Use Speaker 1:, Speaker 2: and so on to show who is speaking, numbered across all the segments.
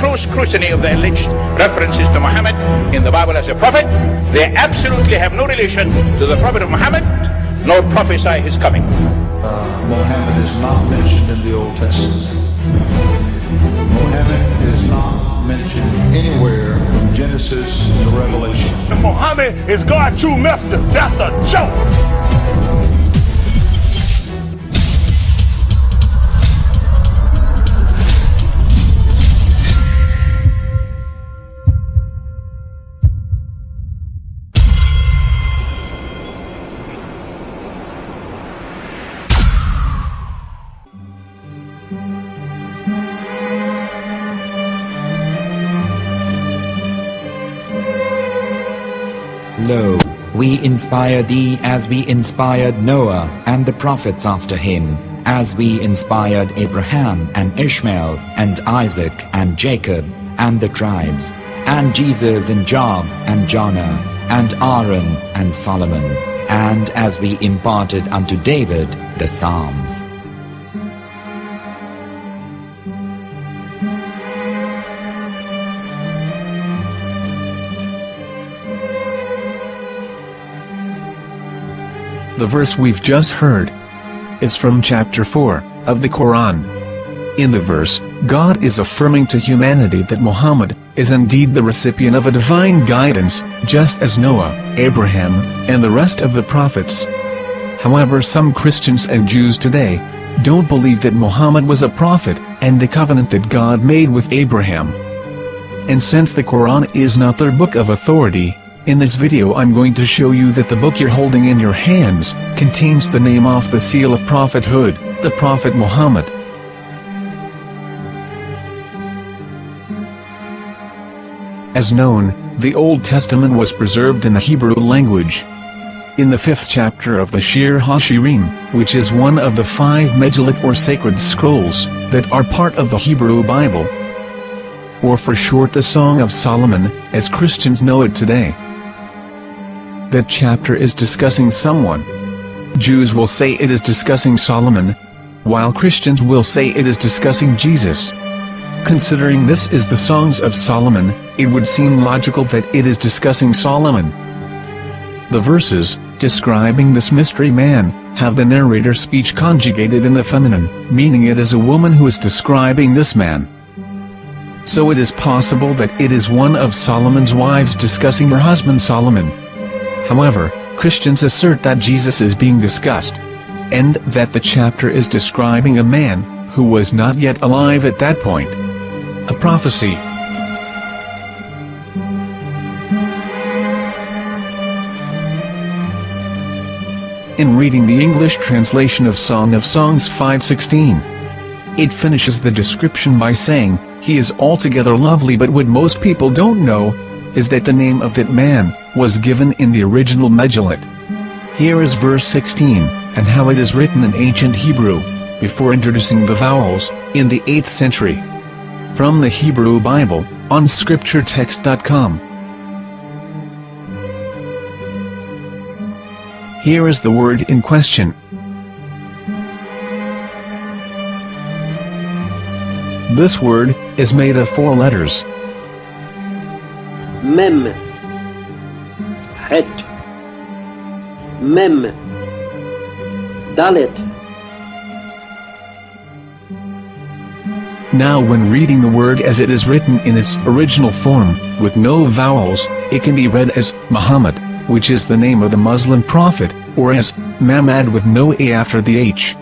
Speaker 1: close scrutiny of the alleged references to Muhammad in the Bible as a prophet, they absolutely have no relation to the Prophet of Muhammad, nor prophesy his coming.
Speaker 2: Muhammad is not mentioned in the Old Testament. Muhammad is not mentioned anywhere from Genesis to Revelation.
Speaker 3: Muhammad is God's true messenger. That's a joke.
Speaker 4: Lo, we inspire thee as we inspired Noah and the prophets after him, as we inspired Abraham and Ishmael and Isaac and Jacob and the tribes, and Jesus and Job and Jonah and Aaron and Solomon, and as we imparted unto David the Psalms.
Speaker 5: The verse we've just heard is from chapter 4 of the Quran. In the verse, God is affirming to humanity that Muhammad is indeed the recipient of a divine guidance, just as Noah, Abraham, and the rest of the prophets. However, some Christians and Jews today don't believe that Muhammad was a prophet and the covenant that God made with Abraham. And since the Quran is not their book of authority, in this video I'm going to show you that the book you're holding in your hands contains the name off the seal of prophethood, the Prophet Muhammad. As known, the Old Testament was preserved in the Hebrew language. In the 5th chapter of the Shir HaShirim, which is one of the 5 Megillat or sacred scrolls that are part of the Hebrew Bible, or for short the Song of Solomon, as Christians know it today. That chapter is discussing someone. Jews will say it is discussing Solomon, while Christians will say it is discussing Jesus. Considering this is the Songs of Solomon, it would seem logical that it is discussing Solomon. The verses, describing this mystery man, have the narrator's speech conjugated in the feminine, meaning it is a woman who is describing this man. So it is possible that it is one of Solomon's wives discussing her husband Solomon. However, Christians assert that Jesus is being discussed, and that the chapter is describing a man who was not yet alive at that point. A prophecy. In reading the English translation of Song of Songs 5:16, it finishes the description by saying, "He is altogether lovely," but what most people don't know is that the name of that man was given in the original Megillat. Here is verse 16, and how it is written in ancient Hebrew, before introducing the vowels, in the 8th century. From the Hebrew Bible, on scripturetext.com. Here is the word in question. This word is made of 4 letters.
Speaker 6: Mem, Het, Mem, Dalet.
Speaker 5: Now when reading the word as it is written in its original form, with no vowels, it can be read as Muhammad, which is the name of the Muslim prophet, or as Mamad with no A after the H.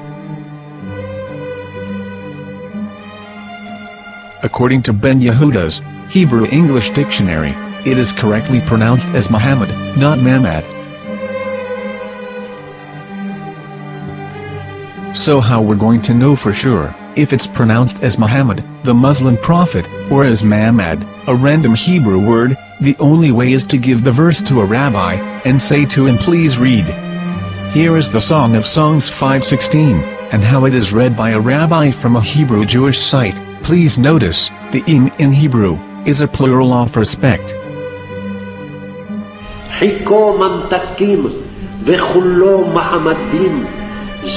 Speaker 5: According to Ben Yehuda's Hebrew English Dictionary, it is correctly pronounced as Muhammad, not Mamad. So how we're going to know for sure if it's pronounced as Muhammad, the Muslim prophet, or as Mamad, a random Hebrew word? The only way is to give the verse to a rabbi and say to him, "Please read." Here is the Song of Songs 5:16, and how it is read by a rabbi from a Hebrew Jewish site. Please notice, the im in Hebrew is a plural of respect.
Speaker 6: Hiko mamtakim vechullo mahamadim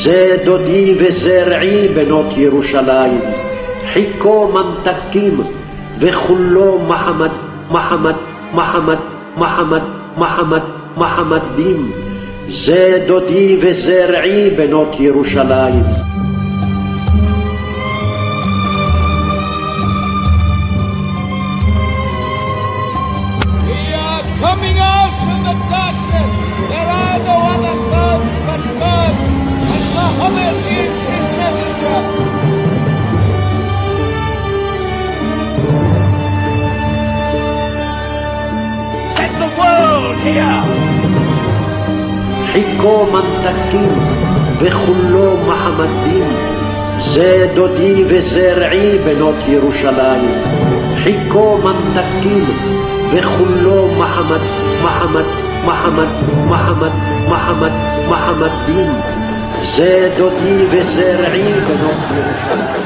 Speaker 6: ze dodi vezer'i benot Yerushalayim. Hiko mamtakim וכולו מחמדים, זה דודי וזרעי בנות ירושלים.
Speaker 7: Coming out from the darkness, there are no other gods but God, and Muhammad is his messenger.
Speaker 3: Let the world hear.
Speaker 6: חיכו ממתקים וכולו מחמדים, זה דודי וזרעי בנות ירושלים. חיכו ממתקים וכולו מחמדים, זה דודי וזרעי בנות ירושלים.